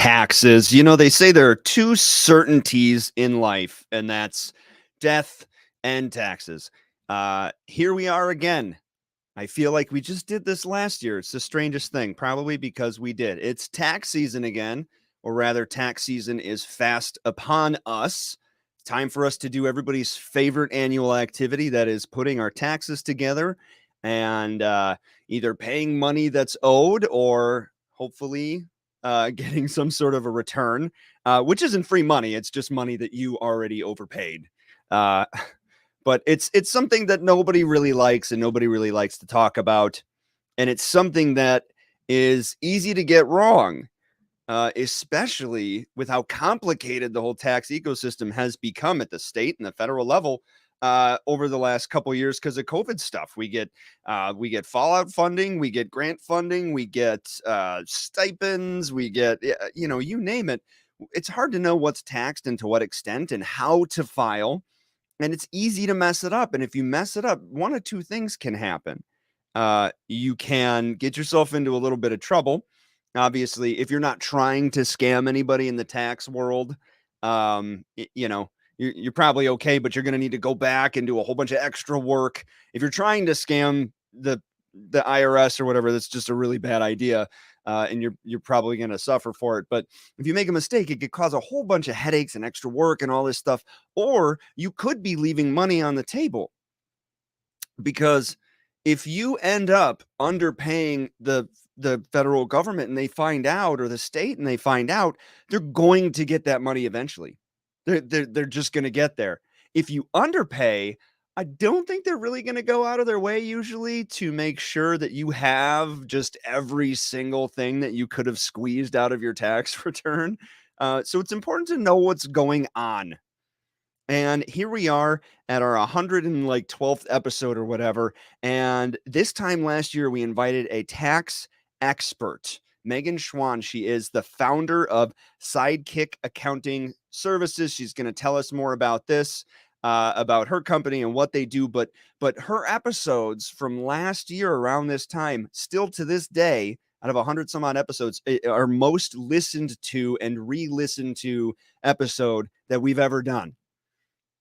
taxes. You know, they say there are two certainties in life, and that's death and taxes. Here we are again. I feel like we just did this last year. It's the strangest thing, probably because we did. It's tax season again, or rather, tax season is fast upon us. Time for us to do everybody's favorite annual activity, that is putting our taxes together and either paying money that's owed or hopefully getting some sort of a return, which isn't free money. It's just money that you already overpaid. Uh, but it's something that nobody really likes and nobody really likes to talk about. And it's something that is easy to get wrong, especially with how complicated the whole tax ecosystem has become at the state and the federal level over the last couple of years because of COVID stuff. We get fallout funding, we get grant funding, we get stipends, we get you name it. It's hard to know what's taxed and to what extent and how to file, and it's easy to mess it up. And if you mess it up, one of two things can happen. You can get yourself into a little bit of trouble. Obviously, if you're not trying to scam anybody in the tax world, you're probably okay, but you're going to need to go back and do a whole bunch of extra work. If you're trying to scam the IRS or whatever, that's just a really bad idea. And you're probably going to suffer for it. But if you make a mistake, it could cause a whole bunch of headaches and extra work and all this stuff. Or you could be leaving money on the table, because if you end up underpaying the federal government and they find out, or the state and they find out, they're going to get that money eventually. They're just going to get there. If you underpay, I don't think they're really going to go out of their way usually to make sure that you have just every single thing that you could have squeezed out of your tax return. So it's important to know what's going on. And here we are at our 112th episode or whatever. And this time last year, we invited a tax expert, Megan Schwan. She is the founder of Sidekick Accounting Services. She's going to tell us more about this, about her company and what they do. But her episodes from last year around this time, still to this day, out of 100 some odd episodes, are most listened to and re-listened to episode that we've ever done.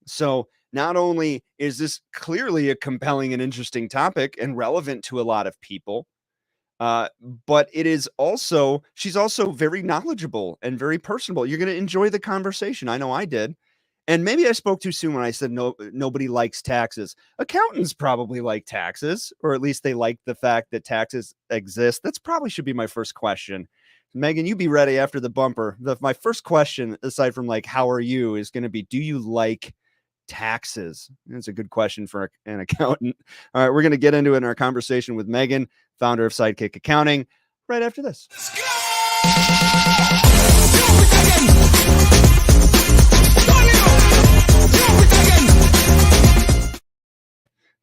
So not only is this clearly a compelling and interesting topic and relevant to a lot of people, but she's also very knowledgeable and very personable. You're going to enjoy the conversation. I know I did. And maybe I spoke too soon when I said nobody likes taxes. Accountants probably like taxes, or at least they like the fact that taxes exist. That's probably should be my first question. Megan, you be ready after the bumper. My first question, aside from like, how are you, is going to be, do you like taxes? That's a good question for an accountant. All right, we're going to get into it in our conversation with Megan, founder of Sidekick Accounting, right after this.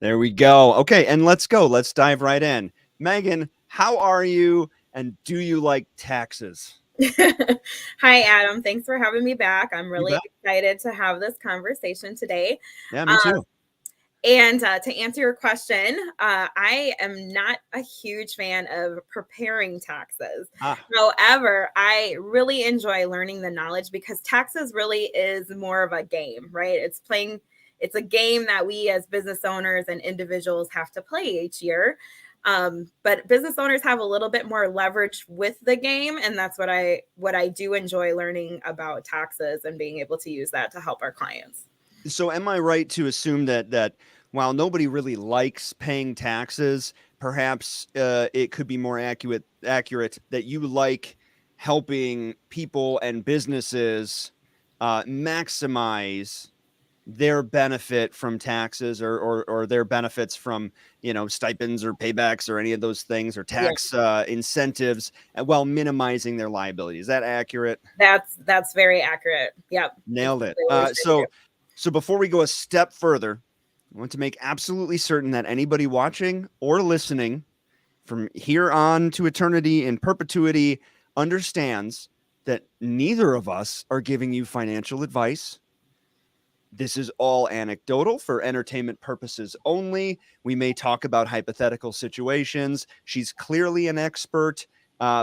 There we go. Okay, and let's go. Let's dive right in. Megan, how are you, and do you like taxes? Hi, Adam. Thanks for having me back. I'm really excited to have this conversation today. Yeah, me too. And to answer your question, I am not a huge fan of preparing taxes. However, I really enjoy learning the knowledge, because taxes really is more of a game, right? It's a game that we as business owners and individuals have to play each year. But business owners have a little bit more leverage with the game. And that's what I do enjoy learning about taxes and being able to use that to help our clients. So am I right to assume that while nobody really likes paying taxes, perhaps it could be more accurate that you like helping people and businesses maximize their benefit from taxes, or their benefits from, stipends or paybacks or any of those things, or tax incentives, while minimizing their liability. Is that accurate? That's very accurate. Yep. Nailed it. So before we go a step further, I want to make absolutely certain that anybody watching or listening from here on to eternity in perpetuity understands that neither of us are giving you financial advice. This is all anecdotal for entertainment purposes only. We may talk about hypothetical situations. She's clearly an expert.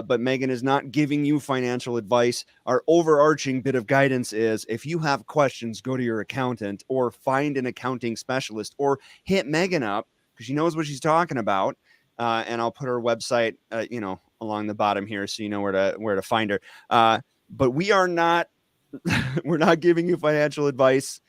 but Megan is not giving you financial advice. Our overarching bit of guidance is if you have questions, go to your accountant or find an accounting specialist or hit Megan up because she knows what she's talking about. And I'll put her website, along the bottom here so you know where to find her. But we are not we're not giving you financial advice,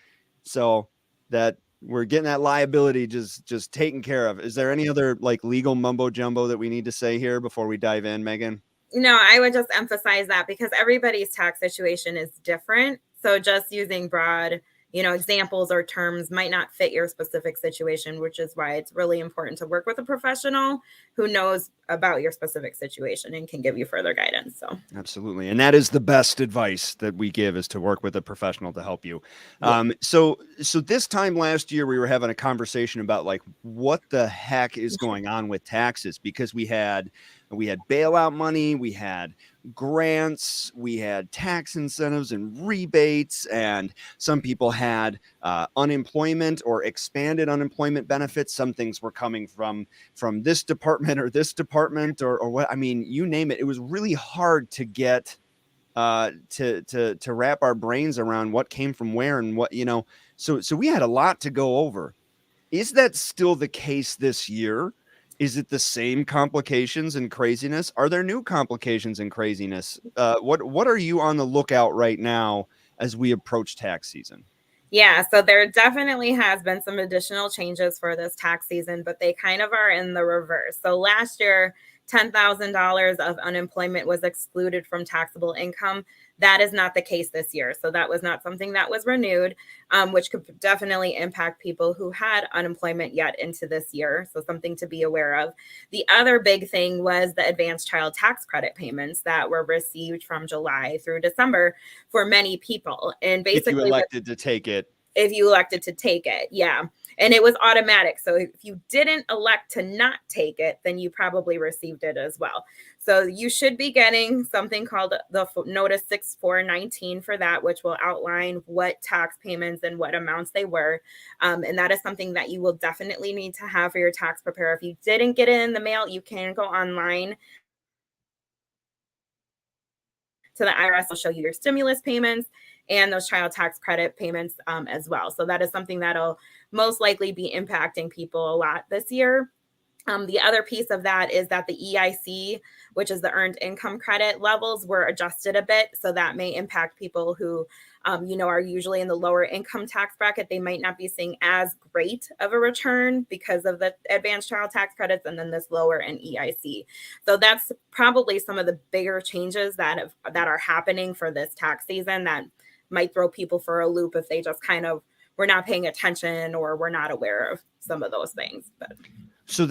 so that we're getting that liability just taken care of. Is there any other like legal mumbo jumbo that we need to say here before we dive in, Megan? No, I would just emphasize that because everybody's tax situation is different. So just using broad, examples or terms might not fit your specific situation, which is why it's really important to work with a professional who knows about your specific situation and can give you further guidance. So absolutely. And that is the best advice that we give, is to work with a professional to help you. Yeah. So this time last year, we were having a conversation about like what the heck is going on with taxes, because we had bailout money, we had grants, we had tax incentives and rebates, and some people had unemployment or expanded unemployment benefits. Some things were coming from this department or this department or what. I mean, you name it. It was really hard to get to wrap our brains around what came from where and what, so we had a lot to go over. Is that still the case this year? Is it the same complications and craziness? Are there new complications and craziness? What are you on the lookout right now as we approach tax season? Yeah, so there definitely has been some additional changes for this tax season, but they kind of are in the reverse. So last year, $10,000 of unemployment was excluded from taxable income. That is not the case this year. So that was not something that was renewed, which could definitely impact people who had unemployment yet into this year. So something to be aware of. The other big thing was the advanced child tax credit payments that were received from July through December for many people. And basically, if you elected to take it. If you elected to take it, yeah. And it was automatic. So if you didn't elect to not take it, then you probably received it as well. So you should be getting something called the Notice 6419 for that, which will outline what tax payments and what amounts they were. And that is something that you will definitely need to have for your tax preparer. If you didn't get it in the mail, you can go online to the IRS. Will show you your stimulus payments and those child tax credit payments as well. So that is something that'll most likely be impacting people a lot this year. The other piece of that is that the EIC, which is the earned income credit levels, were adjusted a bit. So that may impact people who, are usually in the lower income tax bracket. They might not be seeing as great of a return because of the advanced child tax credits and then this lower in EIC. So that's probably some of the bigger changes that are happening for this tax season that might throw people for a loop if they just kind of were not paying attention or were not aware of some of those things. But so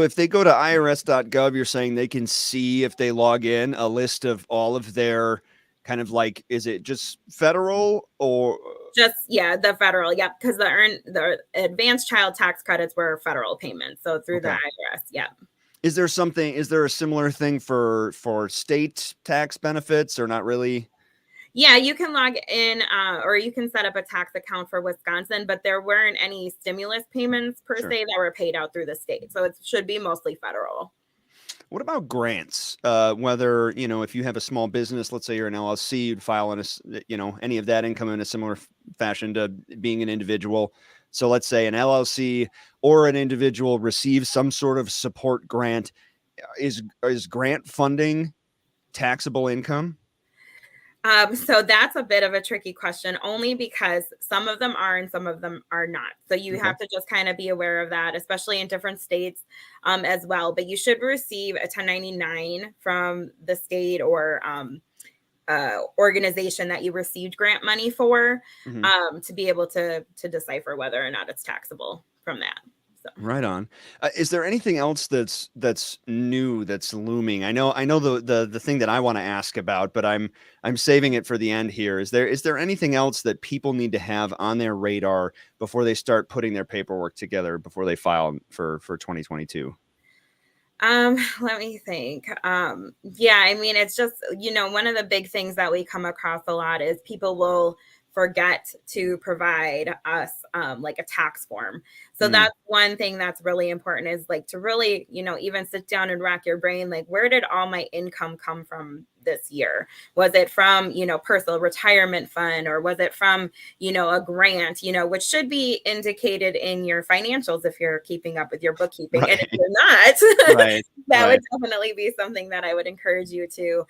if they go to irs.gov, you're saying they can see, if they log in, a list of all of their kind of like, is it just federal or just, the federal? Yep. Because the advanced child tax credits were federal payments. So through the IRS. Yep. Is there a similar thing for state tax benefits, or not really? Yeah, you can log in or you can set up a tax account for Wisconsin, but there weren't any stimulus payments per se that were paid out through the state. So it should be mostly federal. What about grants? Whether, if you have a small business, let's say you're an LLC, you'd file any of that income in a similar fashion to being an individual. So let's say an LLC or an individual receives some sort of support grant. Is grant funding taxable income? So that's a bit of a tricky question, only because some of them are and some of them are not. So you have to just kind of be aware of that, especially in different states as well. But you should receive a 1099 from the state or organization that you received grant money for to be able to decipher whether or not it's taxable from that. So. Right on. Is there anything else that's new, that's looming? I know the thing that I want to ask about, but I'm saving it for the end here. Is there anything else that people need to have on their radar before they start putting their paperwork together, before they file for 2022? Let me think. I mean, it's just, one of the big things that we come across a lot is people will forget to provide us like a tax form. So that's one thing that's really important, is like to really, even sit down and rack your brain, like, where did all my income come from this year? Was it from, personal retirement fund, or was it from, a grant, which should be indicated in your financials if you're keeping up with your bookkeeping. Right. And if you're not, Right. that would definitely be something that I would encourage you to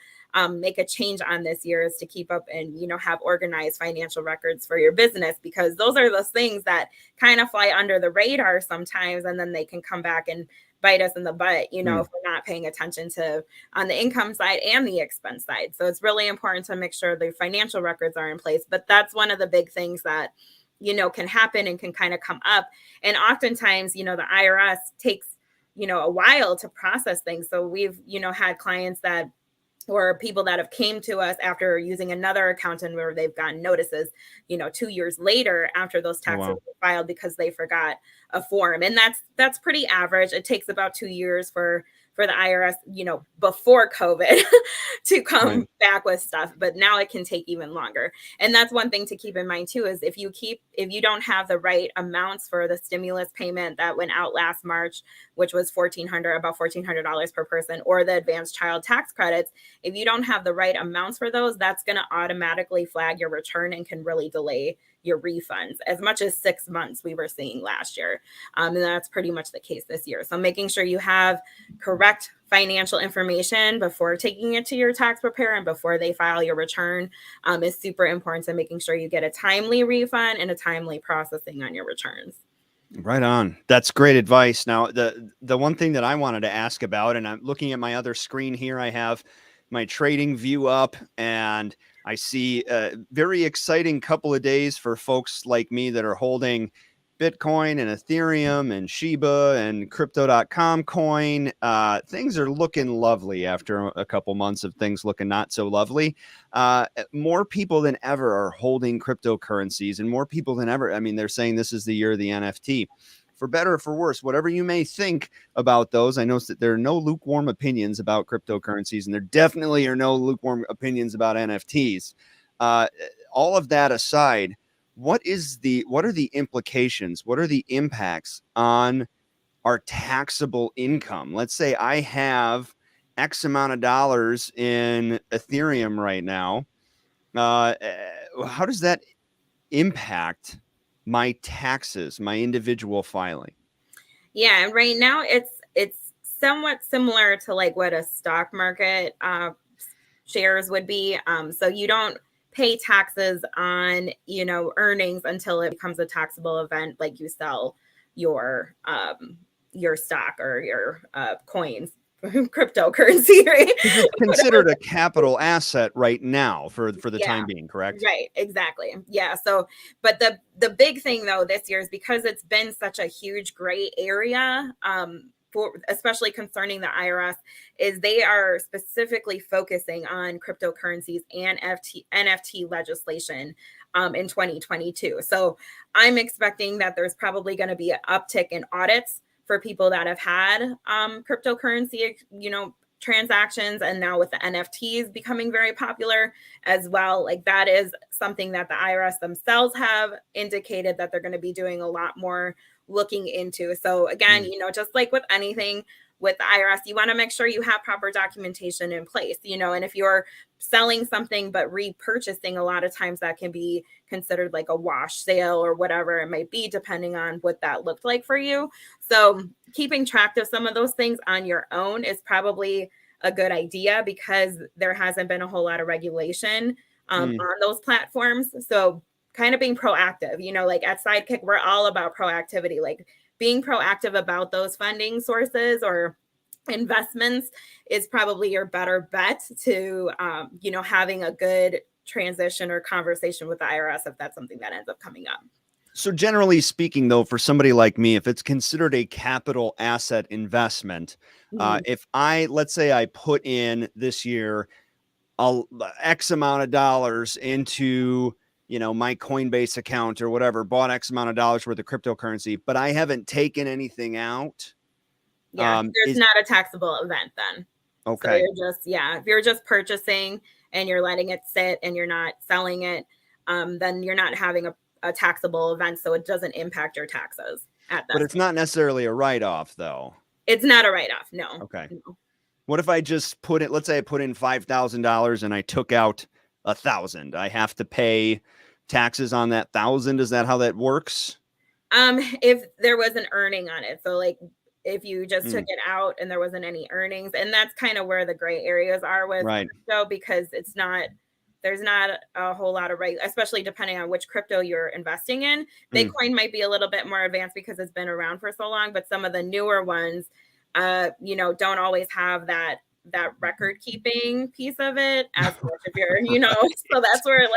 make a change on this year, is to keep up and, have organized financial records for your business, because those are those things that kind of fly under the radar sometimes, and then they can come back and bite us in the butt, if we're not paying attention to on the income side and the expense side. So it's really important to make sure the financial records are in place. But that's one of the big things that, can happen and can kind of come up. And oftentimes, the IRS takes, a while to process things. So we've, had clients that, or people that have came to us after using another accountant where they've gotten notices, 2 years later after those taxes were filed because they forgot a form. And that's pretty average. It takes about 2 years for the IRS, before COVID to come back with stuff, but now it can take even longer. And that's one thing to keep in mind too, is if you don't have the right amounts for the stimulus payment that went out last March, which was about $1,400 per person, or the advanced child tax credits, if you don't have the right amounts for those, that's going to automatically flag your return and can really delay your refunds as much as 6 months we were seeing last year. And that's pretty much the case this year. So making sure you have correct financial information before taking it to your tax preparer and before they file your return is super important, to making sure you get a timely refund and a timely processing on your returns. Right on. That's great advice. Now, the one thing that I wanted to ask about, and I'm looking at my other screen here, I have my trading view up, and I see a very exciting couple of days for folks like me that are holding Bitcoin and Ethereum and Shiba and crypto.com coin. Things are looking lovely after a couple months of things looking not so lovely. More people than ever are holding cryptocurrencies, and more people than ever. I mean, they're saying this is the year of the NFT. For better or for worse, whatever you may think about those, I know that there are no lukewarm opinions about cryptocurrencies, and there definitely are no lukewarm opinions about NFTs. All of that aside, what are the implications? What are the impacts on our taxable income? Let's say I have X amount of dollars in Ethereum right now. How does that impact my taxes, my individual filing? Yeah, and right now it's somewhat similar to like what a stock market shares would be. So you don't pay taxes on earnings until it becomes a taxable event, like you sell your stock or your coins. Cryptocurrency, right? It's considered a capital asset right now for the time being, correct? Right, exactly. Yeah. So, but the big thing though this year is because it's been such a huge gray area, for especially concerning the IRS, is they are specifically focusing on cryptocurrencies and NFT legislation in 2022. So I'm expecting that there's probably going to be an uptick in audits for people that have had cryptocurrency, transactions, and now with the NFTs becoming very popular as well. Like that is something that the IRS themselves have indicated that they're going to be doing a lot more looking into. So again, just like with anything with the IRS, you want to make sure you have proper documentation in place, and if you're selling something but repurchasing, a lot of times that can be considered like a wash sale or whatever it might be, depending on what that looked like for you. So keeping track of some of those things on your own is probably a good idea, because there hasn't been a whole lot of regulation on those platforms. So kind of being proactive, like at Sidekick, we're all about proactivity, like being proactive about those funding sources or investments is probably your better bet to, having a good transition or conversation with the IRS if that's something that ends up coming up. So generally speaking, though, for somebody like me, if it's considered a capital asset investment, if let's say I put in this year X amount of dollars into, my Coinbase account or whatever, bought X amount of dollars worth of cryptocurrency, but I haven't taken anything out. Yeah, there's not a taxable event then. Okay. So if you're just purchasing and you're letting it sit and you're not selling it, then you're not having a taxable event, so it doesn't impact your taxes. at But this it's not necessarily a write-off, though. It's not a write-off. No. Okay. No. What if I just put it, let's say I put in $5,000 and I took out $1,000? I have to pay taxes on that 1,000. Is that how that works? If there was an earning on it. So like if you just took it out and there wasn't any earnings, and that's kind of where the gray areas are with crypto, because there's not a whole lot of especially depending on which crypto you're investing in. Bitcoin might be a little bit more advanced because it's been around for so long, but some of the newer ones, don't always have that record keeping piece of it as much if you're, so that's where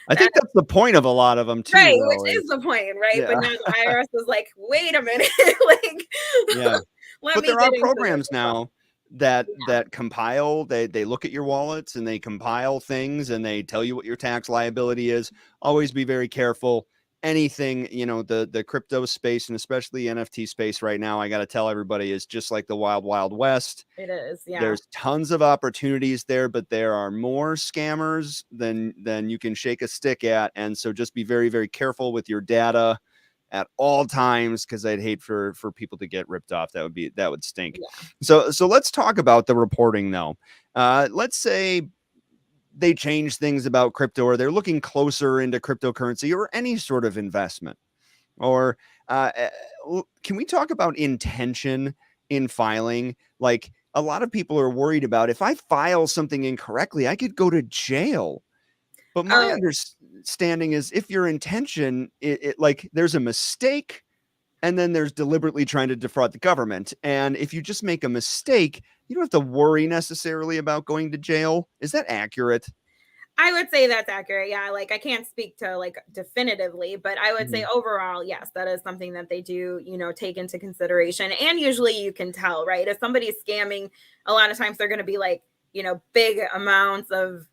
I think that's the point of a lot of them too. Right, which is the point, right? Yeah. But now the IRS is like, wait a minute, but there are programs now that compile, they look at your wallets and they compile things and they tell you what your tax liability is. Always be very careful. Anything, the crypto space and especially NFT space right now, I got to tell everybody, is just like the wild, wild west. It is. Yeah. There's tons of opportunities there, but there are more scammers than you can shake a stick at. And so just be very, very careful with your data at all times, because I'd hate for people to get ripped off. That would stink. Yeah. So let's talk about the reporting though. Let's say they change things about crypto, or they're looking closer into cryptocurrency or any sort of investment. Or can we talk about intention in filing? Like, a lot of people are worried about, if I file something incorrectly, I could go to jail. But my understanding is, if your intention, like there's a mistake and then there's deliberately trying to defraud the government. And if you just make a mistake, you don't have to worry necessarily about going to jail. Is that accurate? I would say that's accurate. Yeah. Like, I can't speak to definitively, but I would say overall, yes, that is something that they do, take into consideration. And usually you can tell, right? If somebody's scamming, a lot of times they're going to be like, big amounts of,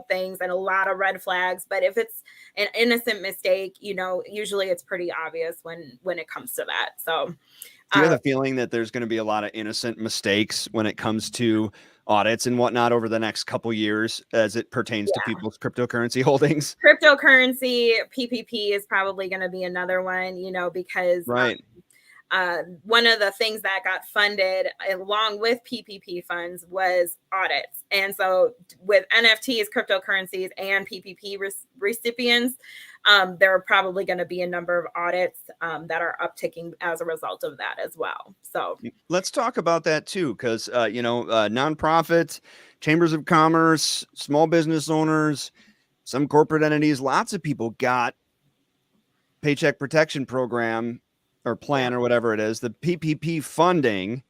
things and a lot of red flags. But if it's an innocent mistake, usually it's pretty obvious when it comes to that. So do you have a feeling that there's going to be a lot of innocent mistakes when it comes to audits and whatnot over the next couple years as it pertains to people's cryptocurrency holdings? Cryptocurrency, PPP is probably going to be another one, because one of the things that got funded along with PPP funds was audits. And so with NFTs, cryptocurrencies, and PPP recipients, there are probably going to be a number of audits that are upticking as a result of that as well. So let's talk about that too, because, nonprofits, chambers of commerce, small business owners, some corporate entities, lots of people got Paycheck Protection Program or plan or whatever it is, the PPP funding,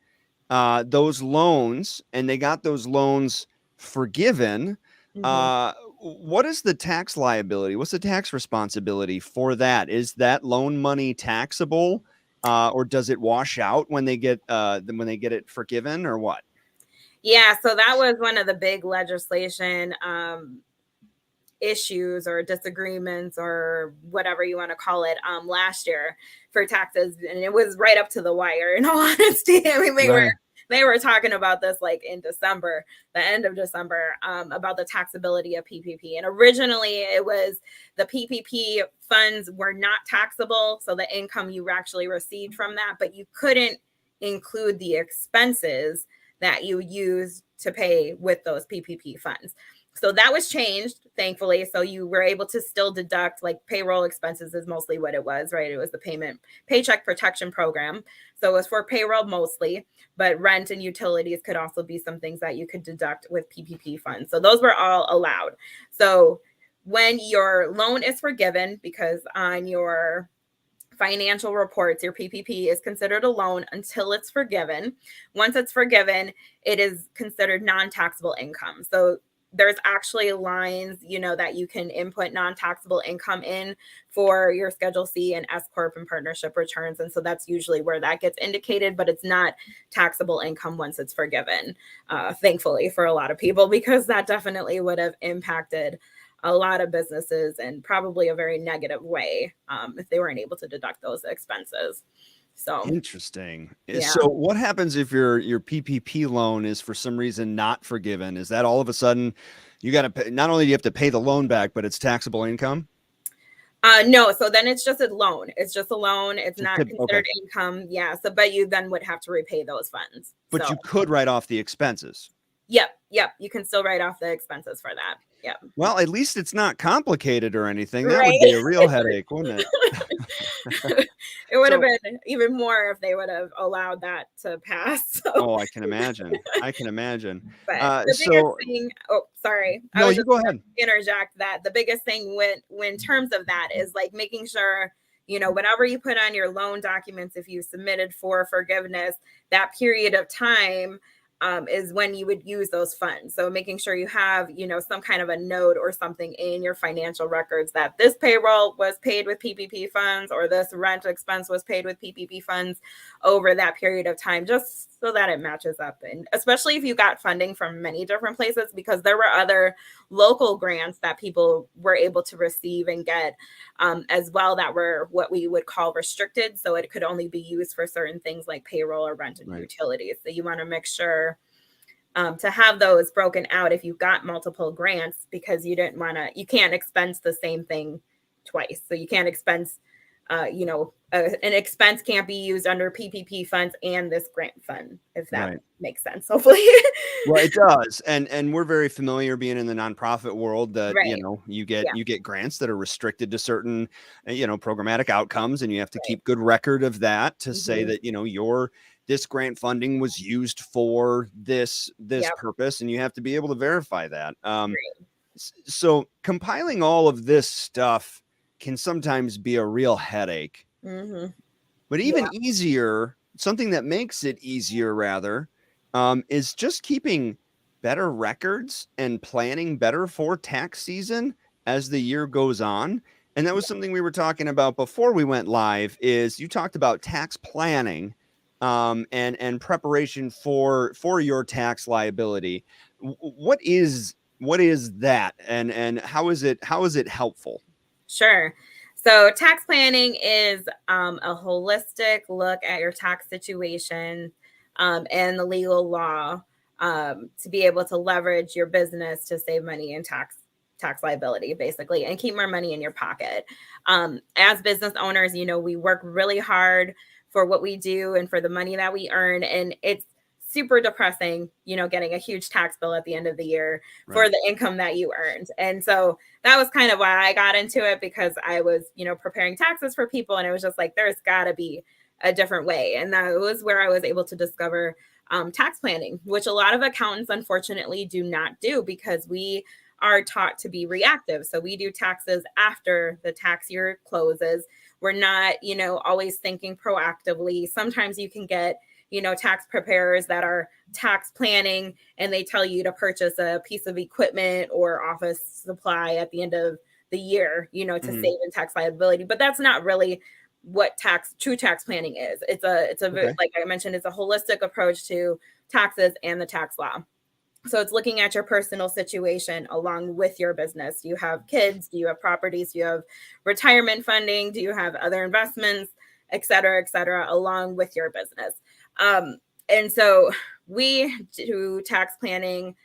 those loans, and they got those loans forgiven. What is the tax liability? What's the tax responsibility for that? Is that loan money taxable, or does it wash out when they get it forgiven, or what? Yeah, so that was one of the big legislation issues or disagreements or whatever you want to call it last year for taxes, and it was right up to the wire, in all honesty. I mean, they were talking about this in December, the end of December, about the taxability of PPP. And originally it was the PPP funds were not taxable, so the income you actually received from that, but you couldn't include the expenses that you used to pay with those PPP funds. So that was changed, thankfully. So you were able to still deduct payroll expenses is mostly what it was, right? It was the Paycheck Protection Program. So it was for payroll mostly, but rent and utilities could also be some things that you could deduct with PPP funds. So those were all allowed. So when your loan is forgiven, because on your financial reports, your PPP is considered a loan until it's forgiven. Once it's forgiven, it is considered non-taxable income. So there's actually lines, that you can input non-taxable income in for your Schedule C and S Corp and partnership returns. And so that's usually where that gets indicated, but it's not taxable income once it's forgiven, thankfully for a lot of people, because that definitely would have impacted a lot of businesses in probably a very negative way if they weren't able to deduct those expenses. So interesting. Yeah. So what happens if your PPP loan is for some reason not forgiven? Is that all of a sudden you got to pay, not only do you have to pay the loan back, but it's taxable income? No, so then it's just a loan. It's just a loan. It's Just not okay. considered income. Yeah. So, but you then would have to repay those funds. But So, you could write off the expenses. yep. You can still write off the expenses for that. Yep. Well, at least it's not complicated or anything. That would Right. be a real headache, wouldn't it? It would have So, been even more if they would have allowed that to pass. So, oh, I can imagine. I can imagine. but the biggest So thing, oh, sorry. I no, was you just go gonna ahead. interject that the biggest thing when terms of that is like making sure, whatever you put on your loan documents, if you submitted for forgiveness, that period of time is when you would use those funds. So making sure you have, some kind of a note or something in your financial records that this payroll was paid with PPP funds or this rent expense was paid with PPP funds over that period of time, just so that it matches up. And especially if you got funding from many different places, because there were other local grants that people were able to receive and get as well that were what we would call restricted. So it could only be used for certain things like payroll or rent and utilities. So you want to make sure to have those broken out if you've got multiple grants, because you can't expense the same thing twice. So you can't expense, an expense can't be used under PPP funds and this grant fund, if that makes sense, hopefully. Well, it does. And we're very familiar being in the nonprofit world that, you get grants that are restricted to certain, programmatic outcomes, and you have to keep good record of that to say that, this grant funding was used for this purpose, and you have to be able to verify that. So compiling all of this stuff can sometimes be a real headache. But even easier, something that makes it easier rather, is just keeping better records and planning better for tax season as the year goes on. And that was something we were talking about before we went live. Is you talked about tax planning and preparation for your tax liability. What is that, and how is it helpful? Sure. So tax planning is a holistic look at your tax situation and the legal law to be able to leverage your business to save money in tax liability, basically, and keep more money in your pocket. As business owners, we work really hard for what we do and for the money that we earn. And it's super depressing, getting a huge tax bill at the end of the year for the income that you earned. And so that was kind of why I got into it, because I was, preparing taxes for people. And it was just like, there's got to be a different way. And that was where I was able to discover tax planning, which a lot of accountants, unfortunately, do not do, because we are taught to be reactive. So we do taxes after the tax year closes. We're not, always thinking proactively. Sometimes you can get, tax preparers that are tax planning, and they tell you to purchase a piece of equipment or office supply at the end of the year, to save in tax liability. But that's not really what true tax planning is. It's like I mentioned, it's a holistic approach to taxes and the tax law. So it's looking at your personal situation along with your business. Do you have kids? Do you have properties? Do you have retirement funding? Do you have other investments, et cetera, along with your business? And so we do tax planning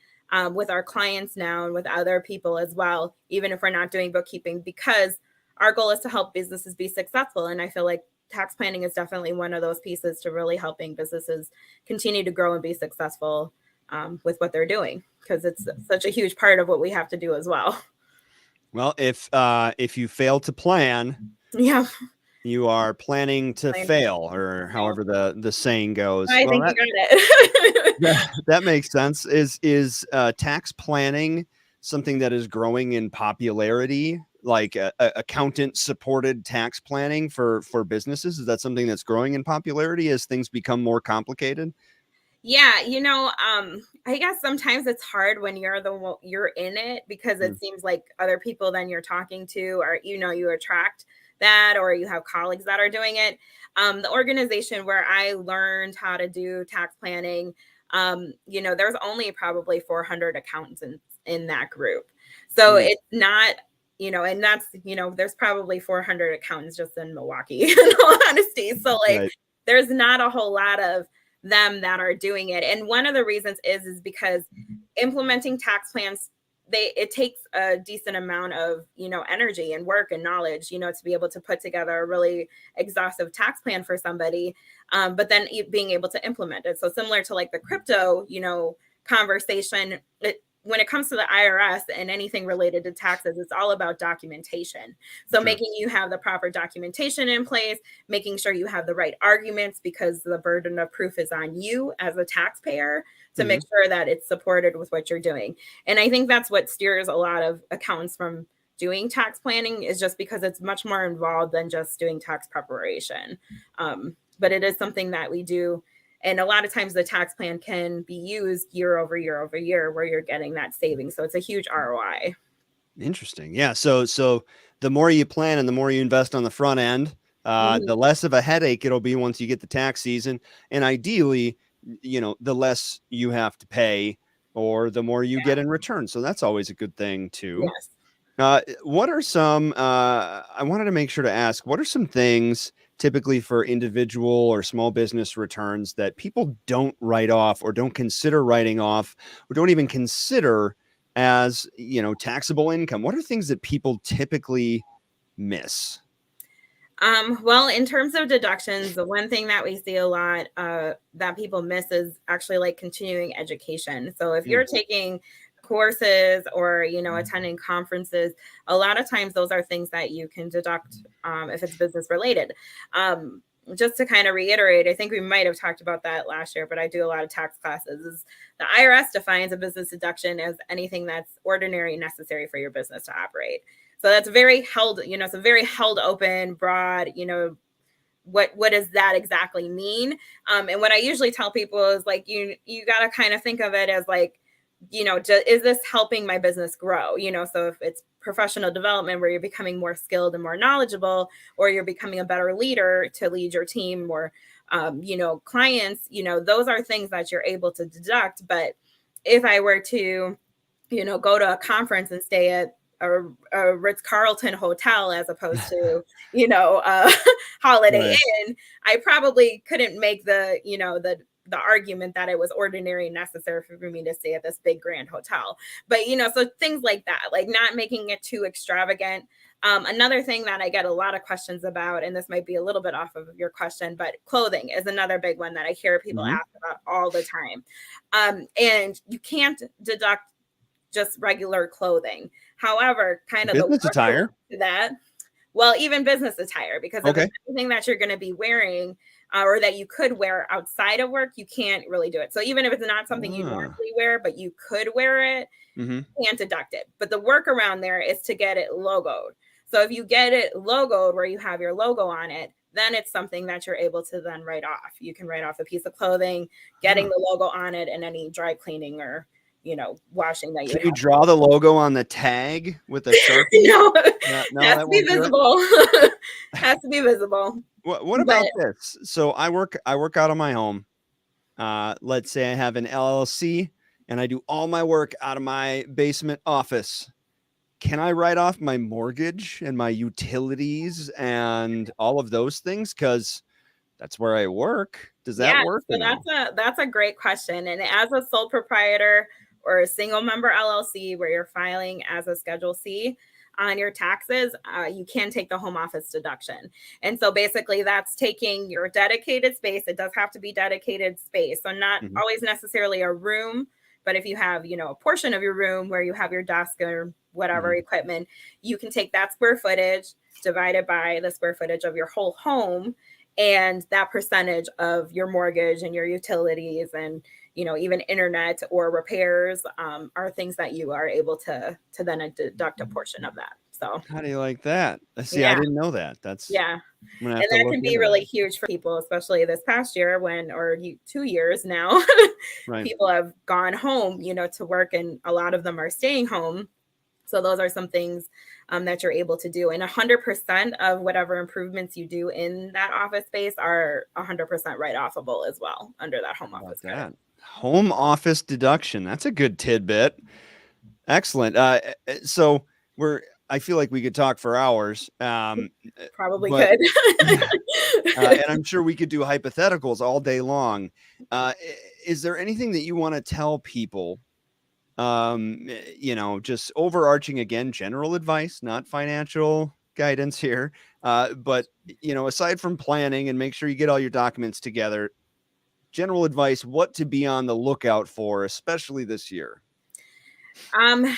with our clients now and with other people as well, even if we're not doing bookkeeping, because our goal is to help businesses be successful. And I feel like tax planning is definitely one of those pieces to really helping businesses continue to grow and be successful with what they're doing, because it's such a huge part of what we have to do as well. Well, if you fail to plan, you are planning to fail, or however the saying goes. I think you got it. that makes sense. Is tax planning something that is growing in popularity, like accountant supported tax planning for businesses? Is that something that's growing in popularity as things become more complicated? Yeah, I guess sometimes it's hard when you're in it, because it seems like other people then you're talking to, or you attract that, or you have colleagues that are doing it. The organization where I learned how to do tax planning, there's only probably 400 accountants in that group. So it's not, and that's, there's probably 400 accountants just in Milwaukee, in all honesty. So there's not a whole lot of them that are doing it. And one of the reasons is because implementing tax plans it takes a decent amount of, energy and work and knowledge, to be able to put together a really exhaustive tax plan for somebody. But then being able to implement it. So similar to like the crypto, conversation, when it comes to the IRS and anything related to taxes, it's all about documentation. So making you have the proper documentation in place, making sure you have the right arguments, because the burden of proof is on you as a taxpayer to make sure that it's supported with what you're doing. And I think that's what steers a lot of accountants from doing tax planning, is just because it's much more involved than just doing tax preparation. But it is something that we do. And a lot of times the tax plan can be used year over year over year, where you're getting that savings. So it's a huge ROI. Interesting. Yeah. So the more you plan and the more you invest on the front end, the less of a headache it'll be once you get the tax season. And ideally, the less you have to pay, or the more you get in return. So that's always a good thing too. Yes. What are some, I wanted to make sure to ask, what are some things typically for individual or small business returns that people don't write off, or don't consider writing off, or don't even consider as, taxable income? What are things that people typically miss? Well, in terms of deductions, the one thing that we see a lot that people miss is actually like continuing education. So if you're taking courses or, attending conferences, a lot of times those are things that you can deduct if it's business related. Just to kind of reiterate, I think we might have talked about that last year, but I do a lot of tax classes. Is the IRS defines a business deduction as anything that's ordinary and necessary for your business to operate. So that's very held, it's a very held open, broad, what does that exactly mean? And what I usually tell people is like, you got to kind of think of it as like, is this helping my business grow? So if it's professional development where you're becoming more skilled and more knowledgeable, or you're becoming a better leader to lead your team, or, clients, those are things that you're able to deduct. But if I were to, go to a conference and stay at a Ritz-Carlton hotel as opposed to, Holiday Inn, I probably couldn't make the argument that it was ordinary and necessary for me to stay at this big grand hotel. But, so things like that, like not making it too extravagant. Another thing that I get a lot of questions about, and this might be a little bit off of your question, but clothing is another big one that I hear people ask about all the time. And you can't deduct just regular clothing. However, kind of business attire to that. Well, even business attire, because if it's anything that you're going to be wearing or that you could wear outside of work, you can't really do it. So even if it's not something you normally wear, but you could wear it, you can't deduct it. But the workaround there is to get it logoed. So if you get it logoed where you have your logo on it, then it's something that you're able to then write off. You can write off a piece of clothing, getting the logo on it, and any dry cleaning or washing that you can you draw the logo on the tag with a Sharpie? No, has to be visible. Has to be visible. What about this? So I work out of my home. Let's say I have an LLC and I do all my work out of my basement office. Can I write off my mortgage and my utilities and all of those things? Because that's where I work. Does that work? So that's a great question. And as a sole proprietor or a single member LLC where you're filing as a Schedule C on your taxes, you can take the home office deduction. And so basically that's taking your dedicated space. It does have to be dedicated space. So not always necessarily a room, but if you have, a portion of your room where you have your desk or whatever equipment, you can take that square footage divided by the square footage of your whole home, and that percentage of your mortgage and your utilities and, even internet or repairs are things that you are able to then deduct a portion of that. So how do you like that? See, I didn't know that. That's and that can be really huge for people, especially this past year 2 years now, people have gone home, to work, and a lot of them are staying home. So those are some things that you're able to do. And 100% of whatever improvements you do in that office space are 100% write-offable as well under that home office credit. Home office deduction. That's a good tidbit. Excellent. So I feel like we could talk for hours. Probably could. And I'm sure we could do hypotheticals all day long. Is there anything that you want to tell people Just overarching, again, general advice, not financial guidance here. But aside from planning and make sure you get all your documents together, general advice, what to be on the lookout for, especially this year.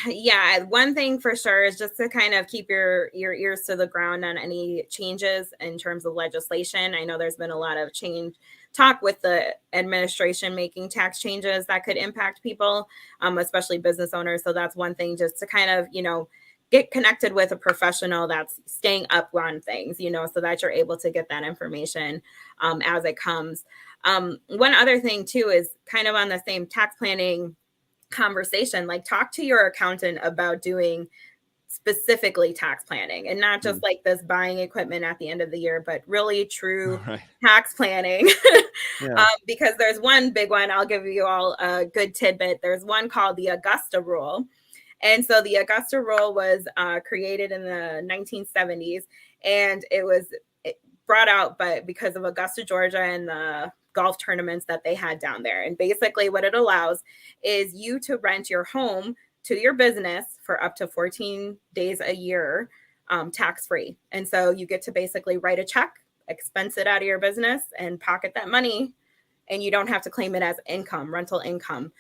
Yeah, one thing for sure is just to kind of keep your ears to the ground on any changes in terms of legislation. I know there's been a lot of talk with the administration making tax changes that could impact people, especially business owners. So that's one thing, just to kind of, get connected with a professional that's staying up on things, so that you're able to get that information as it comes. One other thing too is kind of on the same tax planning conversation, like talk to your accountant about doing specifically tax planning, and not just like this buying equipment at the end of the year, but really true tax planning. Because there's one big one, I'll give you all a good tidbit. There's one called the Augusta Rule. And so the Augusta Rule was created in the 1970s, and it was brought out because of Augusta, Georgia, and the golf tournaments that they had down there. And basically what it allows is you to rent your home to your business for up to 14 days a year, tax-free. And so you get to basically write a check, expense it out of your business, and pocket that money, and you don't have to claim it as income, rental income.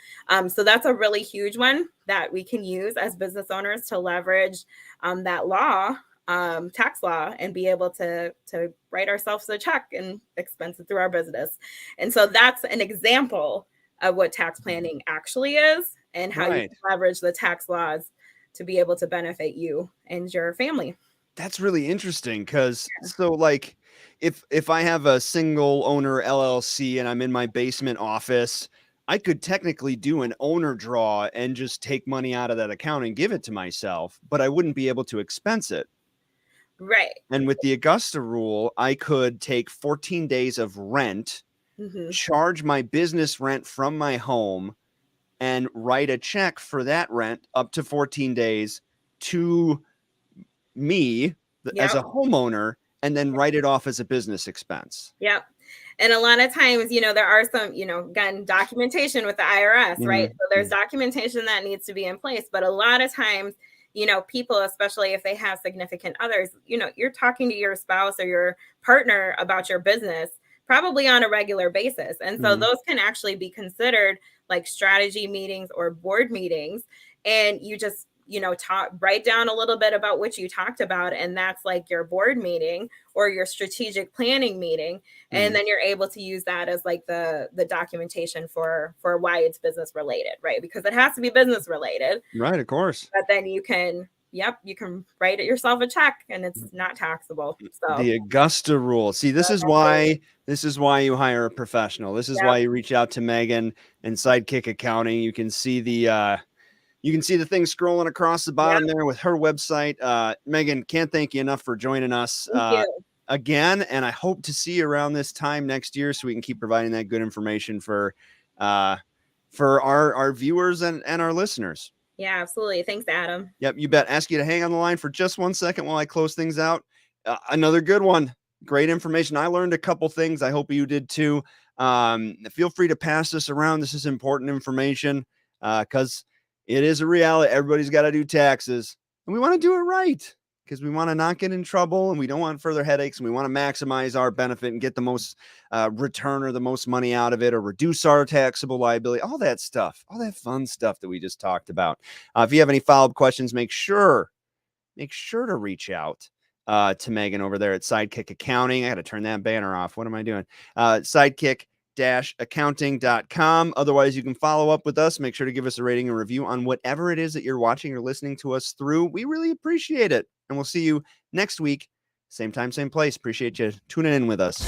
So that's a really huge one that we can use as business owners to leverage that law, tax law, and be able to write ourselves a check and expense it through our business. And so that's an example of what tax planning actually is, and how you can leverage the tax laws to be able to benefit you and your family. That's really interesting, because so like if I have a single owner LLC and I'm in my basement office, I could technically do an owner draw and just take money out of that account and give it to myself, but I wouldn't be able to expense it. Right. And with the Augusta Rule, I could take 14 days of rent, charge my business rent from my home, and write a check for that rent up to 14 days to me as a homeowner, and then write it off as a business expense. Yep. And a lot of times, there are some, again, documentation with the IRS, right? So there's documentation that needs to be in place. But a lot of times, people, especially if they have significant others, you're talking to your spouse or your partner about your business probably on a regular basis. And so those can actually be considered like strategy meetings or board meetings. And you just, write down a little bit about what you talked about. And that's like your board meeting or your strategic planning meeting. And then you're able to use that as like the documentation for why it's business related, right? Because it has to be business related. Right, of course. But then you can write it yourself a check, and it's not taxable. So the Augusta Rule. See, this is why you hire a professional. This is why you reach out to Megan and Sidekick Accounting. You can see the thing scrolling across the bottom there with her website. Megan, can't thank you enough for joining us again, and I hope to see you around this time next year so we can keep providing that good information for our viewers and our listeners. Yeah, absolutely. Thanks, Adam. Yep, you bet. Ask you to hang on the line for just 1 second while I close things out. Another good one. Great information. I learned a couple things. I hope you did too. Feel free to pass this around. This is important information because it is a reality. Everybody's got to do taxes, and we want to do it right because we want to not get in trouble, and we don't want further headaches, and we want to maximize our benefit and get the most return or the most money out of it, or reduce our taxable liability, all that stuff, all that fun stuff that we just talked about. If you have any follow-up questions, make sure to reach out to Megan over there at Sidekick Accounting. I got to turn that banner off. What am I doing? Sidekick-accounting.com. Otherwise, you can follow up with us. Make sure to give us a rating and review on whatever it is that you're watching or listening to us through. We really appreciate it. And we'll see you next week. Same time, same place. Appreciate you tuning in with us.